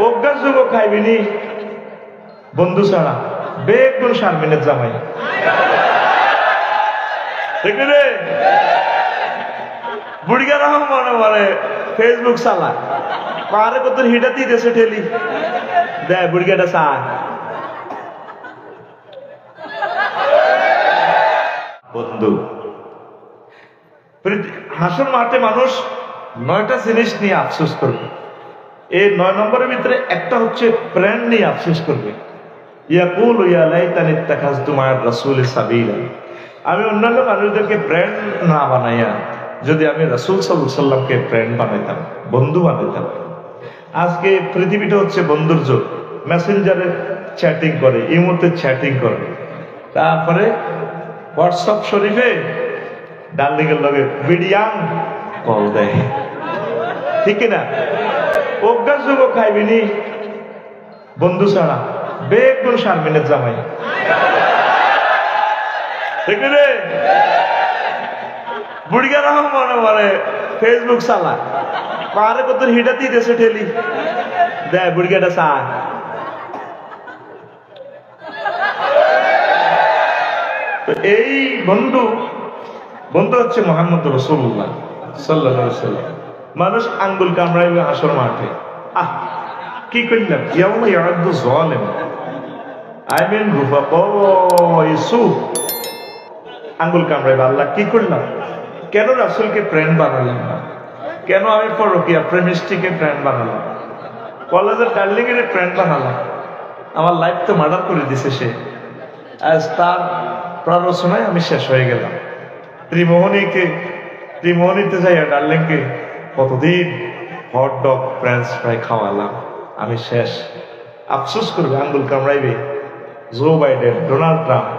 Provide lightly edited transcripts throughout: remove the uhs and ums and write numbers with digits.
অজ্ঞান যুবক খাইবিনি বন্ধু ছাড়া বেগুন শারমিনের জামাই ঠিক রে বুড়িগার মনে মনে ফেসবুক চালা পারে কত হিটাতেই দেশে ঠেলি দেয় বুড়িগাটা চা বন্ধু হাসর মাঠে মানুষ 9টা জিনিস নিয়ে আফসোস করবে। এই 9 নম্বরের ভিতরে একটা হচ্ছে প্রেম নিয়ে আফসোস করবে। ইয়াকুলু ইয়া লাইতানি ইত্তাখাযতু মা'আর রাসূলি সাবিলা। আমি অন্যান্য মানুষদেরকে ফ্রেন্ড না বানাইয়া যদি আমি রাসূল সাল্লাল্লাহু আলাইহি ওয়াসাল্লামকে ফ্রেন্ড বানাইতাম, বন্ধু বানাইতাম। আজকে পৃথিবীটা হচ্ছে বন্ধুর যুগ। মেসেঞ্জারে চ্যাটিং করে, ইমোতে চ্যাটিং করে, তারপরে হোয়াটসঅ্যাপ শরীফে ডার্লিংয়ের লগে ভিডিও কল দেয়, ঠিক না? অজ্ঞান যুবক খাইবিনি বন্ধু ছাড়া বেগুন শারমিনের জামাই, ঠিক রে? বুড়িগার মনে মনে ফেসবুক চালা পারে কত হিটাতেই দেশে ঠেলি দেয় বুড়িগাটা চা এই বন্ধু বন্ধু হচ্ছে মুহাম্মদ রাসূলুল্লাহ সাল্লাল্লাহু আলাইহি ওয়াসাল্লাম। মানুষ আঙ্গুল কামড়াইবে হাসর মাঠে, আহ কি করলাম, ইয়াউমা ইয়া'আদু যালিম আইমিন রুফাকা ইউসুফ, আঙ্গুল কামড়াইবে আল্লাহ কি করলাম, কেন রাসূলকে ফ্রেন্ড বানালাম না, কেন আমি পরকীয়া প্রেমিস্টিকে ফ্রেন্ড বানালাম, কলেজের ডার্লিং এর ফ্রেন্ড বানালাম, আমার লাইফ তো মার্ডার করে দিছে সে। আজ তার প্ররোচনায় আমি শেষ হয়ে গেলাম। ত্রিমোহনীতে যাইয়া ডার্লিংকে কতদিন হট ডগ ফ্রেঞ্চ ফ্রাই খাওয়ালাম, আমি শেষ। আফসোস করবে, আঙ্গুল কামড়াইবে জো বাইডেন, ডোনাল্ড ট্রাম্প,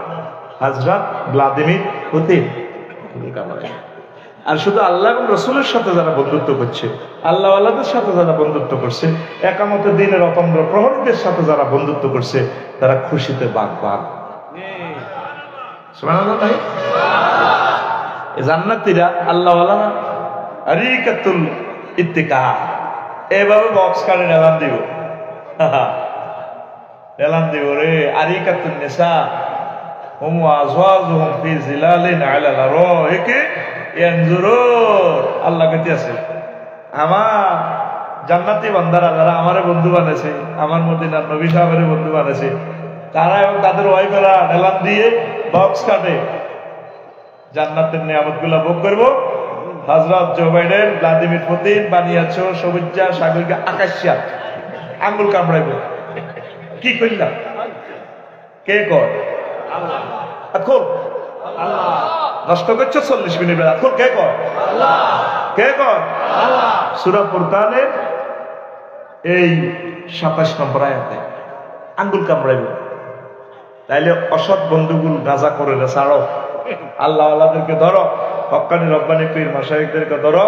হযরত ভ্লাদিমির পুতিন, আঙ্গুল কামড়াইবে। আর শুধু আল্লাহ এবং রসুলের সাথে যারা বন্ধুত্ব করছে, আল্লাহ আল্লাহদের সাথে যারা বন্ধুত্ব করছে, একামতের দিনের অতন্দ্র প্রহরীদের সাথে যারা বন্ধুত্ব করছে, তারা খুশিতে বাগ বাগ। জান্নাতীরা আল্লাহ ওয়ালারা আরিকাতুল ইত্তিকা, এভাবে বক্স কার্ডে এলান দিব, এলান দিব রে। আরিকাতুন নিসা হুম আজওয়াজুহুম ফি জিলালিন আলা লারাইকি ইয়ানজুরুন। আল্লাহ কইতে আছে, আমার জান্নাতি বান্দারা যারা আমারে বন্ধু বানাইছে, আমার মদিনার নবী সাহেবের বন্ধু বানাইছে, তারা এবং তাদের ওয়াইফেরা এলান দিয়ে বক্স কাটে জান্নাতের নিয়ামতগুলো ভোগ করবো। হযরত জো বাইডেন, ভ্লাদিমির পুতিন বানিয়েছো সবুজা সাগরিকা আকাশিয়া, আঙ্গুল কামড়াইবে। কি করলাম, কে কয়? আল্লাহ। নষ্ট করছো 40 মিনিট বেলা, কে কয়? কে কয়? সূরা ফুরকানের এই 27 নম্বর আয়াতে আঙ্গুল কামড়াইবে। তাইলে অসৎ বন্ধুগুলো গাজা করে ছাড়ো, আল্লাহ আল্লাহদেরকে ধরো, হক্কানি রব্বানি পীর মাশায়েখদেরকে ধরো,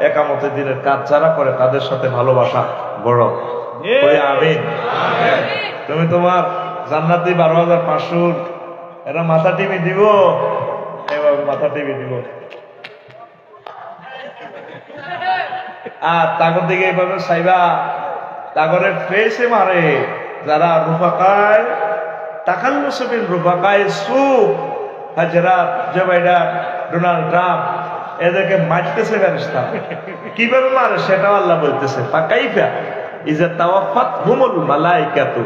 একামতের দিনের কাজ যারা করে তাদের সাথে ভালোবাসা গড়ো। আমিন। তুমি তোমার জান্নাতি 12,500 এরা মাথা টিভি দিব, এভাবে মাথা টিভি দিব, আর তাগর দিকে এইভাবে চাইবা, তাগরে ফেসে মারে যারা রুফাকায় তাকাল্লুসবিল রুফাকায় সুক, হযরত জো বাইডেন, ডোনাল্ড ট্রাম্প, এদেরকে মারতেছে ফেরেশতা। কিভাবে মারে সেটাও আল্লাহ বলতেছে, ফাকাইফা ইযা তাওয়াফাতহুমুল মালাইকাতু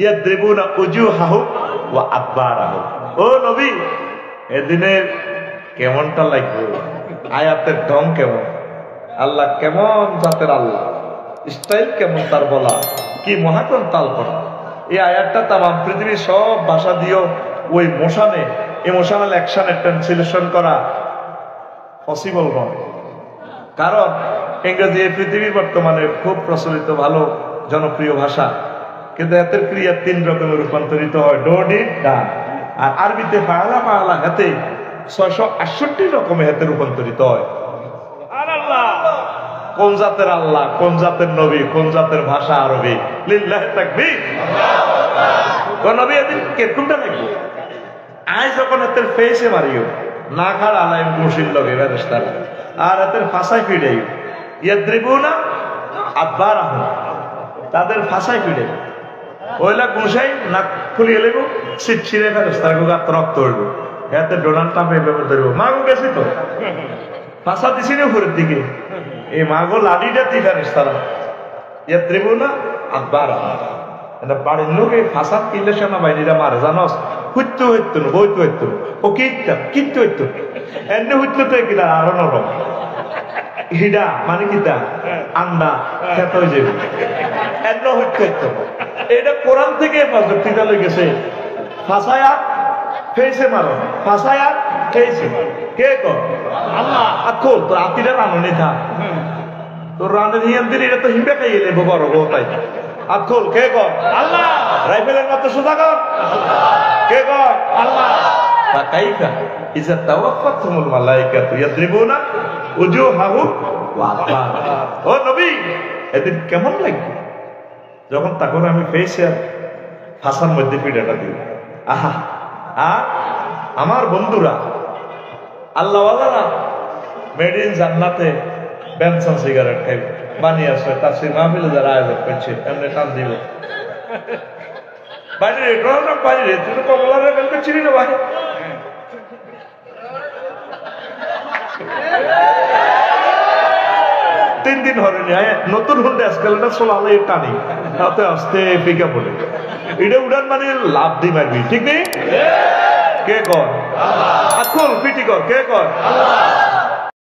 ইয়াদরিবুনা উজুহাহুম ওয়া আদবারাহুম। ও নবী, এদিনের কেমনটা লাগবে, আয়াতের ঢং কেমন, আল্লাহ কেমন জাতের আল্লাহ, স্টাইল কেমন তার বলা, কি মহাকরণ তাল করা। এই আয়াতটা তামাম পৃথিবীর সব ভাষা দিয়েও ওই মোশনে, ইমোশনাল অ্যাকশনে ট্রান্সলেশন করা পসিবল নয়। কারণ ইংরেজি এই পৃথিবীর বর্তমানে খুব প্রচলিত ভালো জনপ্রিয় ভাষা, কিন্তু এতের ক্রিয়া 3 রকমের রূপান্তরিত হয়, ডো ডিড ডা। আর আরবিতে পালা পালা হাতে 668 রকমের হাতে রূপান্তরিত হয়। কোন জাতের আল্লাহ, কোন জাতের নবী, কোন জাতের ভাষা আরবি, লিল্লাহি তাকবীর। কোন নবী এদিন কেরকুমটা লাগবে, আজ যখন এতের ফেসে মারিও না খার আলাইম মুশিল লগে ফেরেশতারা, আর এতের ফাঁসাই ফিরাইও ইয়াদরিবুনা আদবারাহুম, তাদের ফাঁসাই ফিরে ওইলা গুছাই নাক ফুলিয়ে লেগো শীত ছিঁড়ে ফেরস তার গাত রক্ত উঠবো এতে ডোনাল্ড ট্রাম্প এভাবে ধরবো মাগো গেছি তো ফাঁসা দিছি না উপরের দিকে এই মাগো লাডিটা দি ফেরস তারা ইয়া দেবো না আবার এটা বাড়ির লোক এই ফাঁসা কিনলে সেনাবাহিনীরা মারে জানস হুইতো হইতো না বইতো হইতো ও কিনতাম কিনতে হইতো এমনি হইতো তো কিনা আরো নরম হিডা মানে কিতা আন্ডা খেত হয়ে যাবে এমন হইতো হইতো এটা কোরআন থেকে প্রযুক্তিটা লেগেছে ফাঁসায়া ফেইছে মারো ফাঁসায়া ফেইছে কে কর আল্লাহ আকুল তোর আতিরা রাননি থা তোর রানের হিয়ান দিন এটা তো হিমে খাইয়ে নেবো বড় গো তাই আকুল কে কর আল্লাহ রাইফেলের মতো সোজা কর কে কর আল্লাহ কাইফা ইজা তাওয়াফাতুমুল মালাইকাতু ইয়াদরিবুনা উজুহাহুম ওয়া আদবার ও নবী এদিন কেমন লাগবে যখন তখন আমি ফেসে ফাঁসার মধ্যে পিঠাটা দিই আহা আর আমার বন্ধুরা আল্লাহওয়ালারা মেড ইন জান্নাতে বেনসন সিগারেট খাইবে বানিয়ে আসবে তার সেই মাহফিলে যারা আয়োজন করছে এমনি টান দিব বাইরে বাইরে তুই তো কমলার বেল করছিলি না ভাই তিন দিন হয়নি নতুন হলে আজকালটা সোলালে টানি তাতে আসতে পিকা পড়ে এটা উড়ান মানে লাভ দি মারবি ঠিক নেই কে কর আকুল পিটি কর কে কর